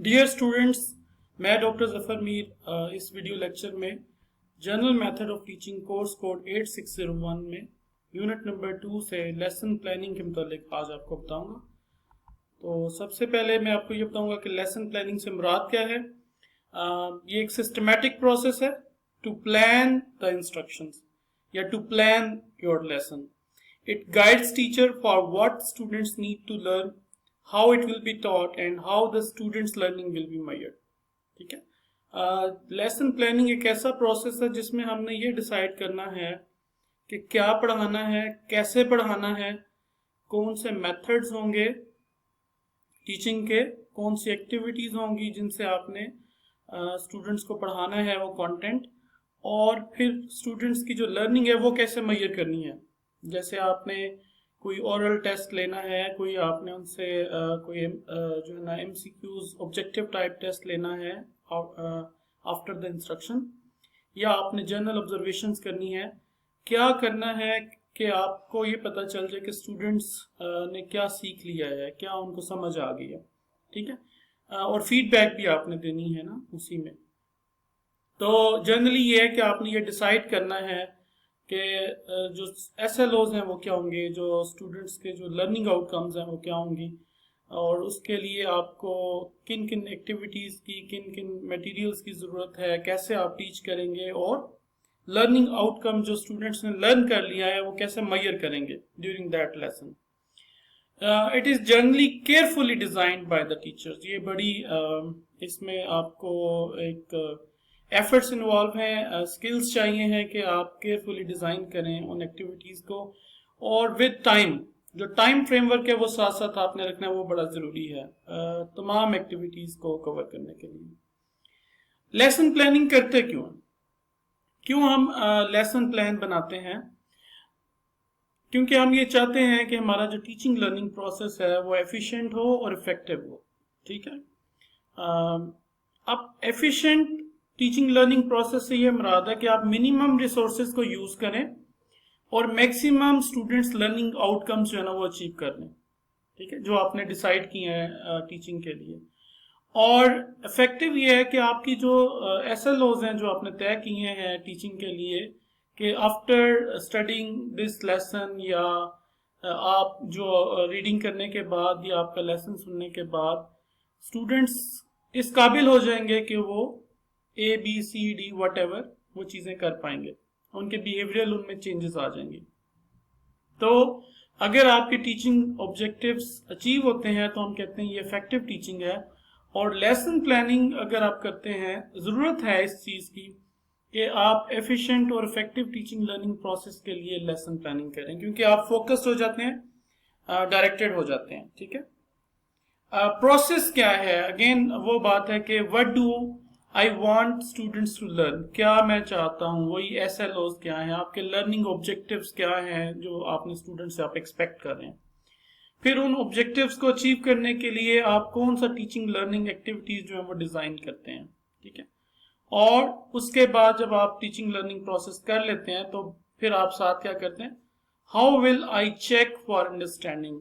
Dear students, मैं doctor Zafar Mir इस video lecture में general method of teaching course code 8601 में यूनिट नंबर 2 से लेसन प्लानिंग के मुतालिक आज आपको बताऊंगा। तो सबसे पहले मैं आपको ये बताऊंगा कि लेसन प्लानिंग से मुराद क्या है। ये एक सिस्टमेटिक प्रोसेस है टू प्लान द इंस्ट्रक्शंस या to plan your lesson. It guides teacher for what students need to learn, how it will be taught and how the students learning will be measured। ठीक है। Lesson planning एक ऐसा process है जिसमें हमने ये decide करना है कि क्या पढ़ाना है, कैसे पढ़ाना है, कौन से मेथड्स होंगे टीचिंग के, कौन सी एक्टिविटीज होंगी जिनसे आपने स्टूडेंट्स को पढ़ाना है वो कंटेंट, और फिर स्टूडेंट्स की जो लर्निंग है वो कैसे मेजर करनी है। जैसे आपने कोई ओरल टेस्ट लेना है, कोई आपने उनसे कोई जो है ना MCQs ऑब्जेक्टिव टाइप टेस्ट लेना है आफ्टर द इंस्ट्रक्शन, या आपने जनरल ऑब्जर्वेशंस करनी है। क्या करना है कि आपको ये पता चल जाए कि स्टूडेंट्स ने क्या सीख लिया है, क्या उनको समझ आ गई है। ठीक है। और फीडबैक भी आपने देनी है ना उसी में। तो जनरली ये है कि आपने ये डिसाइड करना है कि जो SLOs हैं वो क्या होंगे, जो स्टूडेंट्स के जो लर्निंग आउटकम्स हैं वो क्या होंगी, और उसके लिए आपको किन किन एक्टिविटीज़ की, किन किन मटेरियल्स की ज़रूरत है, कैसे आप टीच करेंगे, और लर्निंग आउटकम जो स्टूडेंट्स ने लर्न कर लिया है वो कैसे मेजर करेंगे during that lesson. It is generally carefully designed by the teachers. ये बड़ी इसमें आपको एक एफर्ट्स इन्वॉल्व हैं, स्किल्स चाहिए हैं कि आप केयरफुली डिज़ाइन करें उन एक्टिविटीज़ को, और विद टाइम जो टाइम फ्रेमवर्क है वो साथ साथ आपने रखना है, वो बड़ा ज़रूरी है तमाम एक्टिविटीज़ को कवर करने के लिए। लेसन प्लानिंग करते क्यों हम लेसन प्लान बनाते हैं? क्योंकि हम ये चाहते हैं कि हमारा जो टीचिंग लर्निंग प्रोसेस है वो एफिशिएंट हो और इफेक्टिव हो। ठीक है। अब एफिशिएंट टीचिंग लर्निंग प्रोसेस से ये मुराद है कि आप मिनिमम रिसोर्सेज को यूज करें और मैक्सिमम स्टूडेंट्स लर्निंग आउटकम्स जो है ना वो अचीव कर लें। ठीक है, जो आपने डिसाइड किए हैं टीचिंग के लिए। और इफेक्टिव ये है कि आपकी जो SLOs हैं जो आपने तय किए हैं टीचिंग के लिए, कि आफ्टर स्टडिंग दिस लेसन, या आप जो रीडिंग करने के बाद या आपका लेसन सुनने के बाद स्टूडेंट्स इस काबिल हो जाएंगे कि वो ABCD whatever वो चीजें कर पाएंगे, उनके बिहेवियरल उनमें चेंजेस आ जाएंगे। तो अगर आपके टीचिंग ऑब्जेक्टिव्स अचीव होते हैं तो हम कहते हैं ये इफेक्टिव टीचिंग है। और लेसन प्लानिंग अगर आप करते हैं, जरूरत है इस चीज की कि आप एफिशिएंट और इफेक्टिव टीचिंग लर्निंग प्रोसेस के लिए लेसन प्लानिंग करें, क्योंकि आप फोकस्ड हो जाते हैं, डायरेक्टेड हो जाते हैं। ठीक है। प्रोसेस क्या है? अगेन वो बात है कि what do I want students to learn, क्या मैं चाहता हूँ, वही SLOs क्या है, आपके लर्निंग ऑब्जेक्टिव्स क्या हैं जो आपने स्टूडेंट से आप एक्सपेक्ट कर रहे हैं। फिर उन ऑब्जेक्टिव्स को अचीव करने के लिए आप कौन सा टीचिंग लर्निंग एक्टिविटीज जो है वो डिजाइन करते हैं। ठीक है। और उसके बाद जब आप टीचिंग लर्निंग प्रोसेस कर लेते हैं तो फिर आप साथ क्या करते हैं, how will I check for understanding,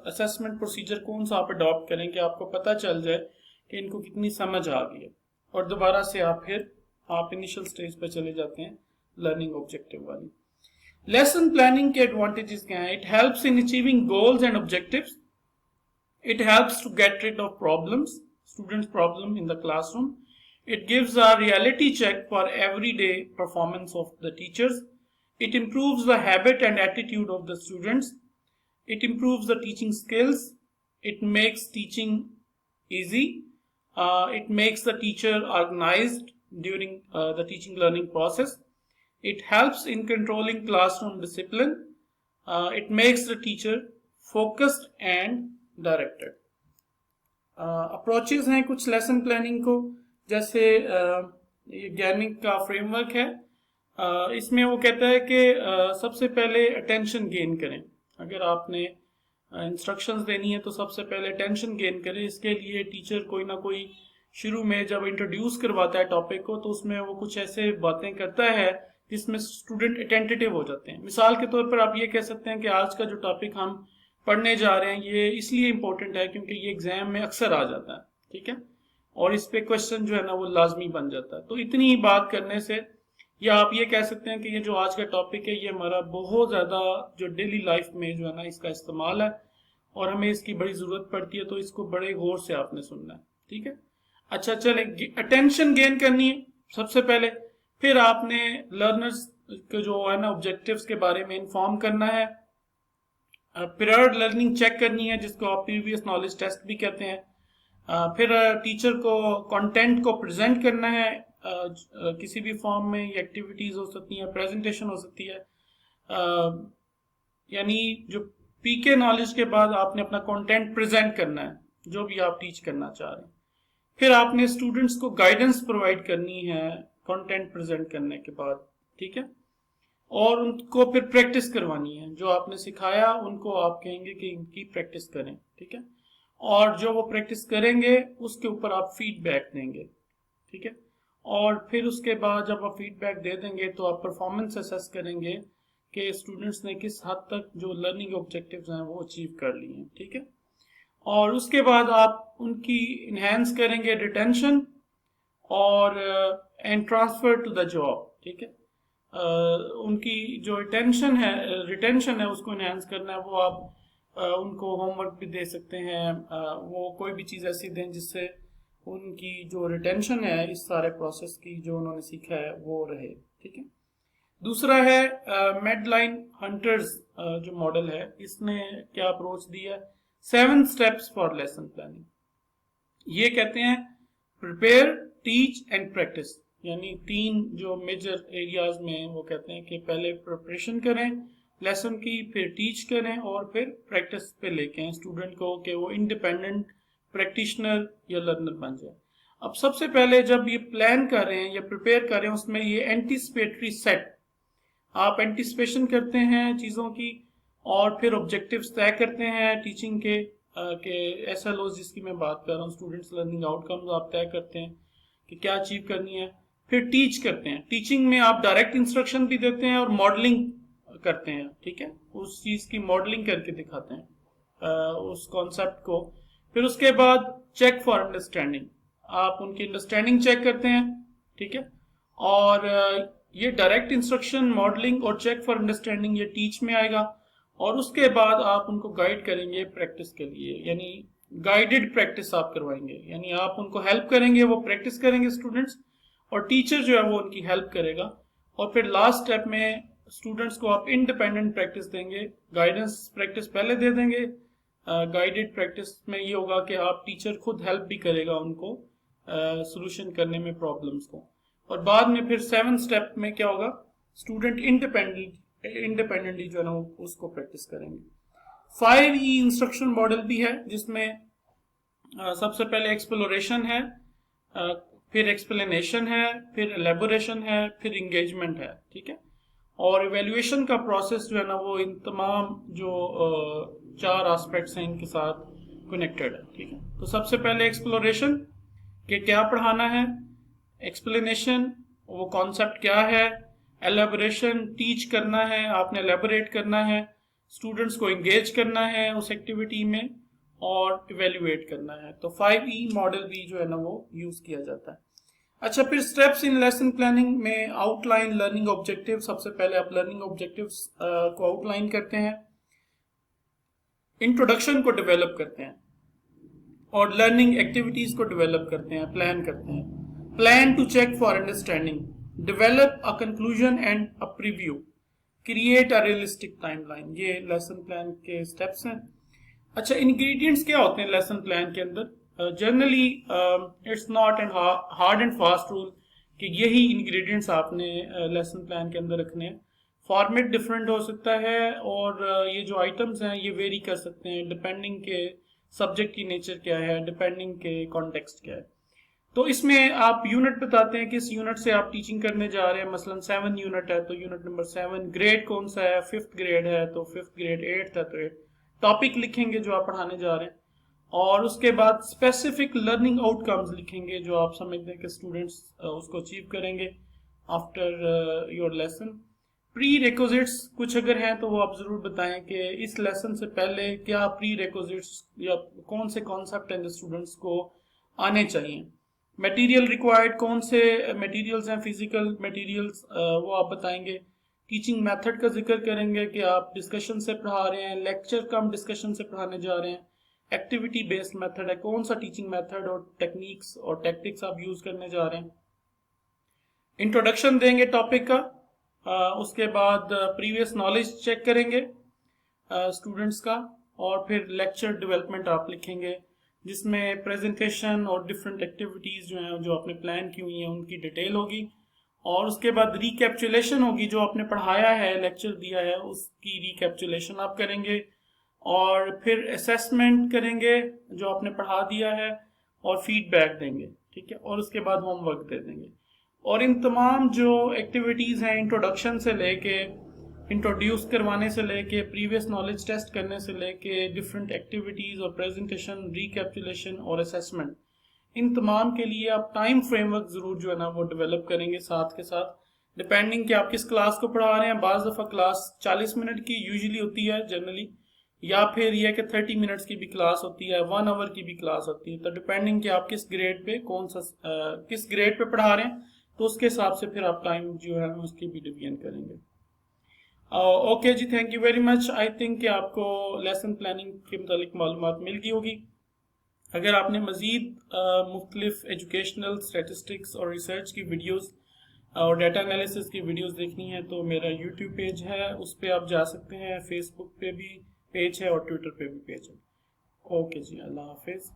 assessment procedure कौन सा आप अडॉप्ट करें कि आपको पता चल जाए कि इनको कितनी समझ आ गई है, और दोबारा से आप इनिशियल स्टेज पे चले जाते हैं लर्निंग ऑब्जेक्टिव वाली। लेसन प्लानिंग के एडवांटेजेस क्या हैं? It helps in achieving goals and objectives, it helps to get rid of problems, students problem in the classroom, it gives a reality check for everyday performance of the teachers, it improves the habit and attitude of the students, it improves the teaching skills, it makes teaching easy, it makes the teacher organized during the teaching learning process, it helps in controlling classroom discipline, it makes the teacher focused and directed। Approaches हैं कुछ lesson planning को, जैसे ये गैनिक का framework है। इसमें वो कहता है कि सबसे पहले अटेंशन गेन करें। अगर आपने इंस्ट्रक्शंस देनी है तो सबसे पहले अटेंशन गेन करें। इसके लिए टीचर कोई ना कोई शुरू में जब इंट्रोड्यूस करवाता है टॉपिक को तो उसमें वो कुछ ऐसे बातें करता है जिसमें स्टूडेंट अटेंटिव हो जाते हैं। मिसाल के तौर पर आप ये कह सकते हैं कि आज का जो टॉपिक हम पढ़ने जा रहे हैं ये इसलिए इम्पोर्टेंट है क्योंकि ये एग्जाम में अक्सर आ जाता है। ठीक है, और इस पे क्वेश्चन जो है ना वो लाजमी बन जाता है। तो इतनी ही बात करने से, या आप ये कह सकते हैं कि ये जो आज का टॉपिक है ये हमारा बहुत ज़्यादा जो डेली लाइफ में जो है ना इसका इस्तेमाल है और हमें इसकी बड़ी ज़रूरत पड़ती है, तो इसको बड़े गौर से आपने सुनना है। ठीक है, अच्छा चले, अटेंशन गेन करनी है सबसे पहले, फिर आपने लर्नर्स के जो है ना ऑब्जेक्टिव्स के बारे में इंफॉर्म करना है, पीरियड लर्निंग चेक करनी है जिसको आप प्रीवियस नॉलेज टेस्ट भी कहते हैं, फिर टीचर को कंटेंट को प्रेजेंट करना है, किसी भी फॉर्म में ये एक्टिविटीज हो सकती हैं, प्रेजेंटेशन हो सकती है, यानी जो पीके नॉलेज के बाद आपने अपना कंटेंट प्रेजेंट करना है जो भी आप टीच करना चाह रहे हैं। फिर आपने स्टूडेंट्स को गाइडेंस प्रोवाइड करनी है कंटेंट प्रेजेंट करने के बाद। ठीक है, और उनको फिर प्रैक्टिस करवानी है, जो आपने सिखाया उनको आप कहेंगे कि इनकी प्रैक्टिस करें। ठीक है, और जो वो प्रैक्टिस करेंगे उसके ऊपर आप फीडबैक देंगे। ठीक है, और फिर उसके बाद जब आप फीडबैक दे देंगे तो आप परफॉर्मेंस असेस करेंगे कि स्टूडेंट्स ने किस हद तक जो लर्निंग ऑब्जेक्टिव्स हैं वो अचीव कर लिए हैं। ठीक है, और उसके बाद आप उनकी इन्हेंस करेंगे रिटेंशन और and transfer to the job. ठीक है, उनकी जो रिटेंशन है उसको इन्हेंस करना है, वो आप उनको होमवर्क भी दे सकते हैं, वो कोई भी चीज़ ऐसी दें जिससे उनकी जो रिटेंशन है इस सारे प्रोसेस की जो उन्होंने सीखा है वो रहे। ठीक है, दूसरा है मेडलाइन हंटर्स जो मॉडल है, इसने क्या अप्रोच दिया है, 7 स्टेप्स फॉर लेसन प्लानिंग। ये कहते हैं प्रिपेयर, टीच एंड प्रैक्टिस, यानी 3 जो मेजर एरियाज में वो कहते हैं कि पहले प्रिपरेशन करें लेसन की, फिर टीच करें और फिर प्रैक्टिस पे लेके आए स्टूडेंट को कि वो इंडिपेंडेंट प्रैक्टिशनर या लर्नर बन जाए। अब सबसे पहले जब ये प्लान कर रहे हैं या प्रिपेयर कर रहे हैं उसमें ये एंटीसिपेटरी सेट, आप एंटीसिपेशन करते हैं चीज़ों की और फिर ऑब्जेक्टिव्स तय करते हैं टीचिंग के SLOs जिसकी मैं बात कर रहा हूँ, स्टूडेंट्स लर्निंग आउटकम्स आप तय करते हैं कि क्या अचीव करनी है। फिर टीच करते हैं, टीचिंग में आप डायरेक्ट इंस्ट्रक्शन भी देते हैं और मॉडलिंग करते हैं। ठीक है, उस चीज़ की मॉडलिंग करके दिखाते हैं उस कॉन्सेप्ट को। फिर उसके बाद चेक फॉर अंडरस्टैंडिंग, आप उनकी अंडरस्टैंडिंग चेक करते हैं। ठीक है, और ये डायरेक्ट इंस्ट्रक्शन, मॉडलिंग और चेक फॉर अंडरस्टैंडिंग ये टीच में आएगा। और उसके बाद आप उनको गाइड करेंगे प्रैक्टिस के लिए, यानी गाइडेड प्रैक्टिस आप करवाएंगे, यानी आप उनको हेल्प करेंगे, वो प्रैक्टिस करेंगे स्टूडेंट्स, और टीचर जो है वो उनकी हेल्प करेगा। और फिर लास्ट स्टेप में स्टूडेंट्स को आप इंडिपेंडेंट प्रैक्टिस देंगे, गाइडेंस प्रैक्टिस पहले दे देंगे, गाइडेड प्रैक्टिस में ये होगा कि आप टीचर खुद हेल्प भी करेगा उनको सोल्यूशन करने में प्रॉब्लम्स को। और बाद में फिर 7 स्टेप में क्या होगा, स्टूडेंट इंडिपेंडेंटली जो है ना उसको प्रैक्टिस करेंगे। 5E इंस्ट्रक्शन मॉडल भी है जिसमें सबसे पहले एक्सप्लोरेशन है, फिर एक्सप्लेनेशन है, फिर एलेबोरेशन है, फिर इंगेजमेंट है। ठीक है, और इवेल्युएशन का प्रोसेस जो है ना वो इन तमाम जो 4 एस्पेक्ट्स हैं इनके साथ कनेक्टेड है। ठीक है, तो सबसे पहले एक्सप्लोरेशन कि क्या पढ़ाना है, एक्सप्लेनेशन वो कॉन्सेप्ट क्या है, एलेबोरेशन टीच करना है, आपने एलेबोरेट करना है, स्टूडेंट्स को एंगेज करना है उस एक्टिविटी में, और इवेल्युएट करना है। तो 5E मॉडल भी जो है ना वो यूज किया जाता है। अच्छा, फिर स्टेप्स इन लेसन प्लानिंग में आउटलाइन लर्निंग ऑब्जेक्टिव, सबसे पहले आप लर्निंग ऑब्जेक्टिव्स को आउटलाइन करते हैं, इंट्रोडक्शन को डेवलप करते हैं और लर्निंग एक्टिविटीज को डेवलप करते हैं, प्लान करते हैं, plan to check for understanding, develop a conclusion and a preview, create a realistic timeline. ये लेसन प्लान के स्टेप्स हैं। अच्छा, इंग्रेडिएंट्स क्या होते हैं लेसन प्लान के अंदर? Generally it's not an hard and fast rule कि यही इंग्रेडिएंट्स आपने लेसन प्लान के अंदर रखने हैं। फॉर्मेट डिफरेंट हो सकता है और ये जो आइटम्स हैं ये वेरी कर सकते हैं डिपेंडिंग के सब्जेक्ट की नेचर क्या है, डिपेंडिंग के कॉन्टेक्स्ट क्या है। तो इसमें आप यूनिट बताते हैं किस यूनिट से आप टीचिंग करने जा रहे हैं। मसलन 7 यूनिट है तो यूनिट नंबर 7, ग्रेड कौन सा है, 5th ग्रेड है तो 5th ग्रेड, 8th है तो 8th, टॉपिक लिखेंगे जो आप पढ़ाने जा रहे हैं, और उसके बाद स्पेसिफिक लर्निंग आउटकम्स लिखेंगे जो आप समझते हैं कि स्टूडेंट्स उसको अचीव करेंगे after your lesson. Pre requisites कुछ अगर हैं तो वो आप जरूर बताएं कि इस लेसन से पहले क्या प्री रिक्विजिट्स या कौन से कॉन्सेप्ट हैं जो स्टूडेंट्स को आने चाहिए। मटेरियल रिक्वायर्ड, कौन से मटेरियल्स हैं फिजिकल मटेरियल्स, वो आप बताएंगे। टीचिंग मेथड का जिक्र करेंगे कि आप डिस्कशन से पढ़ा रहे हैं, लेक्चर का हम डिस्कशन से पढ़ाने जा रहे हैं। एक्टिविटी बेस्ड मेथड है, कौन सा टीचिंग मेथड और टेक्निक्स और टैक्टिक्स आप यूज करने जा रहे हैं। इंट्रोडक्शन देंगे टॉपिक का, उसके बाद प्रीवियस नॉलेज चेक करेंगे स्टूडेंट्स का, और फिर लेक्चर डेवलपमेंट आप लिखेंगे जिसमें प्रेजेंटेशन और डिफरेंट एक्टिविटीज़ जो हैं जो आपने प्लान की हुई हैं उनकी डिटेल होगी, और उसके बाद रिकैप्चुलेशन होगी, जो आपने पढ़ाया है लेक्चर दिया है उसकी रिकैप्चुलेशन आप करेंगे, और फिर असेसमेंट करेंगे जो आपने पढ़ा दिया है और फीडबैक देंगे, ठीक है, और उसके बाद होमवर्क दे देंगे। और इन तमाम जो एक्टिविटीज़ हैं इंट्रोडक्शन से लेके, इंट्रोड्यूस करवाने से लेके, प्रीवियस नॉलेज टेस्ट करने से लेके, डिफरेंट एक्टिविटीज़ और प्रेजेंटेशन, रिकैप्चुलेशन और असेसमेंट, इन तमाम के लिए आप टाइम फ्रेमवर्क ज़रूर जो है ना वो डेवलप करेंगे साथ के साथ, डिपेंडिंग कि आप किस क्लास को पढ़ा रहे हैं। बाज़ दफ़ा क्लास 40 मिनट की यूजुअली होती है जनरली, या फिर यह कि 30 मिनट्स की भी क्लास होती है, 1 आवर की भी क्लास होती है, तो डिपेंडिंग कि आप किस ग्रेड पे किस ग्रेड पे पढ़ा रहे हैं, तो उसके हिसाब से फिर आप टाइम जो है उसकी भी डिवीजन करेंगे। ओके जी, thank you very much. I think कि आपको लेसन प्लानिंग के मुतालिक मालूमात मिल गई होगी। अगर आपने मज़ीद मुख्तलिफ एजुकेशनल स्टैटिस्टिक्स और रिसर्च की वीडियोस और डाटा एनालिसिस की वीडियोस देखनी है तो मेरा यूट्यूब पेज है, उस पर आप जा सकते हैं। फेसबुक पे भी पेज है और ट्विटर पे भी पेज है। ओके जी, अल्लाह हाफिज़।